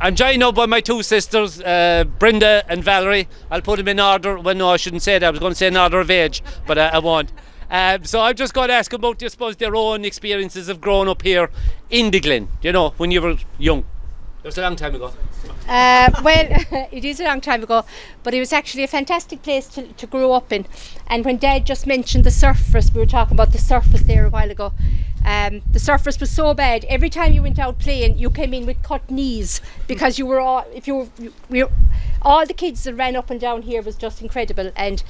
I'm joined now by my two sisters, Brenda and Valerie. I'll put them in order. Well, no, I shouldn't say that. I was going to say in order of age, but I won't. So I'm just going to ask about, I suppose, their own experiences of growing up here in the Glen, when you were young. It was a long time ago. Well, it is a long time ago, but it was actually a fantastic place to grow up in. And when Dad just mentioned the surface, we were talking about the surface there a while ago. The surface was so bad. Every time you went out playing, you came in with cut knees because you were all. All the kids that ran up and down here was just incredible, and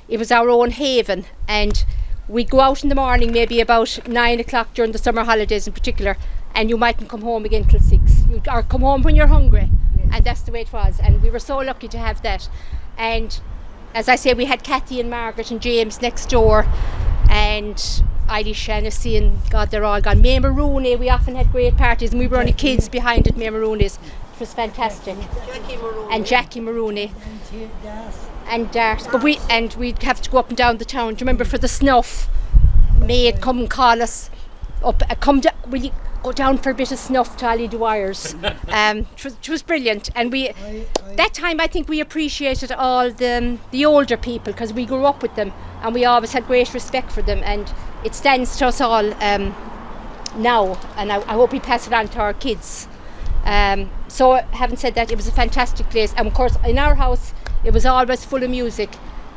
it was our own haven. And we'd go out in the morning, maybe about 9 o'clock during the summer holidays in particular, and you mightn't come home again till 6. Or come home when you're hungry, and that's the way it was. And we were so lucky to have that. And as I say, we had Kathy and Margaret and James next door, and Eilish Shaughnessy, and God, they're all gone. May Maroney, we often had great parties, and we were only kids behind at May Maroney's. It was fantastic. Jackie Maroney. And Dart. But we'd have to go up and down the town. Do you remember for the snuff? May'd come and call us up. Will you go down for a bit of snuff to Ali Dwyer's? It was brilliant. And that time I think we appreciated all the older people because we grew up with them, and we always had great respect for them, and it stands to us all now, and I hope we pass it on to our kids. So having said that, it was a fantastic place, and of course in our house it was always full of music,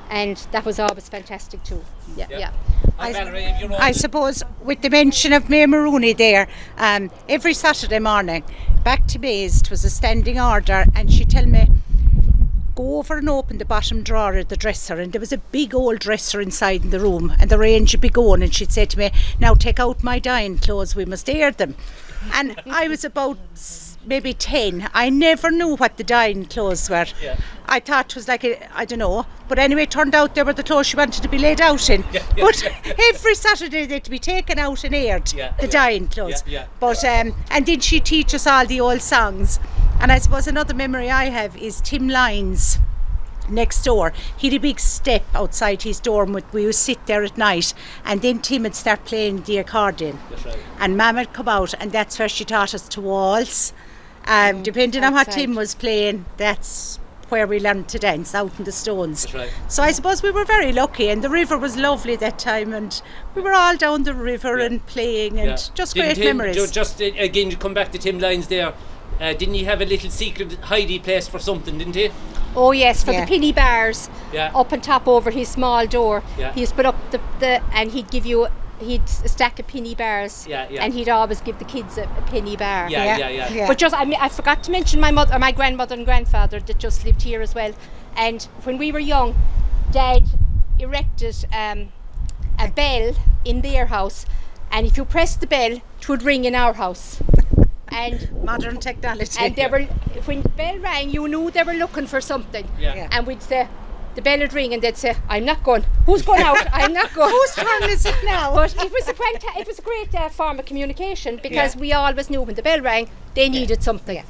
and that was always fantastic too. Yeah. I suppose with the mention of May Maroney there, every Saturday morning back to May's, it was a standing order, and she'd tell me, go over and open the bottom drawer of the dresser, and there was a big old dresser inside in the room, and the range would be going, and she'd say to me, now take out my dyeing clothes, we must air them. And I was about maybe 10. I never knew what the dyeing clothes were. Yeah. I thought it was like I don't know, but anyway it turned out they were the clothes she wanted to be laid out in. But every Saturday they'd be taken out and aired, the dyeing clothes. But and then she'd teach us all the old songs. And I suppose another memory I have is Tim Lyons next door. He had a big step outside his door, and we would sit there at night, and then Tim would start playing the accordion. That's right. And Mum would come out, and that's where she taught us to waltz. Depending on what Tim was playing, that's where we learned to dance, out in the stones. That's right. So I suppose we were very lucky, and the river was lovely that time, and we were all down the river and playing, and just great memories. Just again, to come back to Tim Lyons there, didn't he have a little secret hidey place for something, didn't he? Oh yes, for the penny bars up on top over his small door. He's put up the and he'd a stack of penny bars, and he'd always give the kids a penny bar. But just I forgot to mention my grandmother and grandfather that just lived here as well. And when we were young, Dad erected a bell in their house, and if you pressed the bell, it would ring in our house. And modern technology. And when the bell rang, you knew they were looking for something. And we'd say, the bell would ring, and they'd say, I'm not going. Who's going out? I'm not going. Whose turn is it now? But it was a great form of communication, because we always knew when the bell rang, they needed something.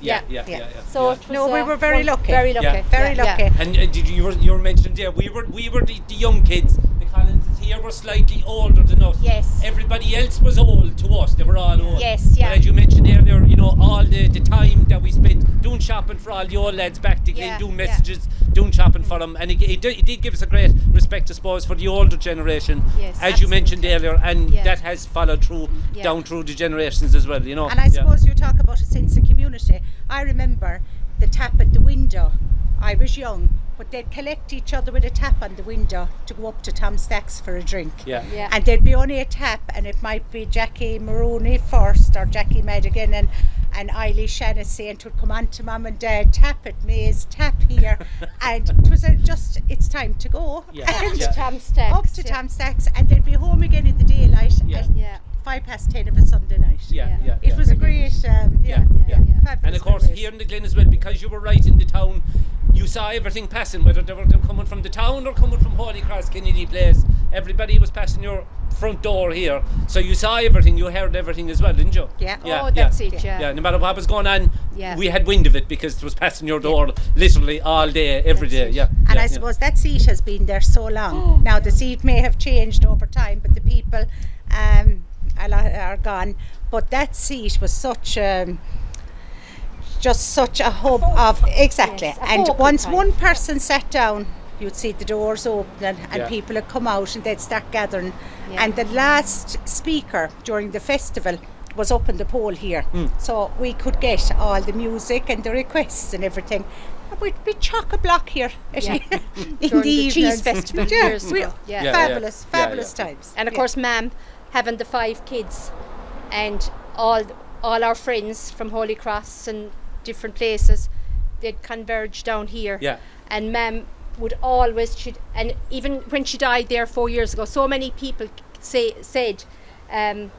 So it was, we were very lucky. Very lucky. Very lucky. And you were mentioning there, we were the young kids. The Collinses here were slightly older than us. Yes. Everybody else was old to us. They were all old. Yes. But as you mentioned earlier, all the time that we spent doing shopping for all the old lads back to Glen, doing messages, doing shopping for them, and it did give us a great respect, I suppose, for the older generation, as you mentioned earlier, and that has followed through down through the generations as well. And I suppose you talk about a sense of community. I remember the tap at the window. I was young, but they'd collect each other with a tap on the window to go up to Tom Stack's for a drink. And there'd be only a tap, and it might be Jackie Maroney first, or Jackie Madigan, and Eilish Shaughnessy, and it would come on to Mum and Dad, tap at Mays, tap here. And it was it's time to go. Up to Tom Stack's. Up to Tom Stack's, and they'd be home again in the daylight at 10:05 of a Sunday night. It was a great, And of course, here in the Glen as well, because you were right in the town, you saw everything passing, whether they were coming from the town or coming from Holy Cross, Kennedy Place. Everybody was passing your front door here, so you saw everything, you heard everything as well, didn't you? That's it. No matter what was going on, we had wind of it, because it was passing your door literally all day, every day. And I suppose that seat has been there so long. Now the seat may have changed over time, but the people are gone. But that seat was such just such a hub of exactly. Yes, a And focal once point. one person sat down, you'd see the doors opening and Yeah. people would come out and they'd start gathering. Yeah. And the last speaker during the festival was up in the pole here, so we could get all the music and the requests and everything. We'd chock a block here Yeah. in During the cheese evenings. festival Yeah, years we- ago. Yeah. Yeah. fabulous Yeah. times. And of course, Ma'am, having the 5 kids, and all our friends from Holy Cross and different places, they'd converge down here. Yeah. And Ma'am would always, and even when she died there 4 years ago, so many people said,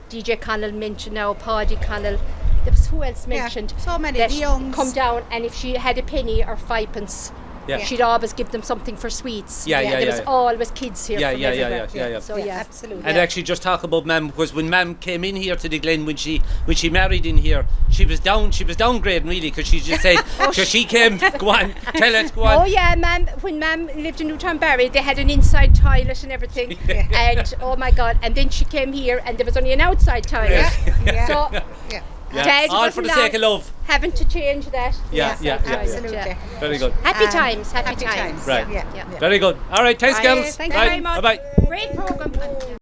DJ Connell mentioned now, Paudie Connell, there was who else mentioned? so many, that the Youngs. come down, and if she had a penny or 5 pence, Yeah. she'd always give them something for sweets. Yeah, yeah, There yeah, was yeah. always kids here Yeah, from yeah, yeah, everywhere. yeah. So Yeah, yeah, absolutely. And actually, just talk about Mam, because when Mam came in here to the Glen, when she married in here, she was downgrading really, because she just said, because she came, go on, tell it, go Oh on. yeah, Ma'am. When Ma'am lived in Newtownbarry, they had an inside toilet and everything. And oh my God! And then she came here, and there was only an outside toilet. Yeah. So Yeah. Yeah. Dad All wasn't for the long sake of love. having to change that. Yeah, inside yeah, toilet, absolutely. Very good. Happy Um, times, happy happy times. times. Right. Yeah. Yeah. Very good. All right, thanks, Bye. girls. Thank you Right. very much. Bye-bye. Great program.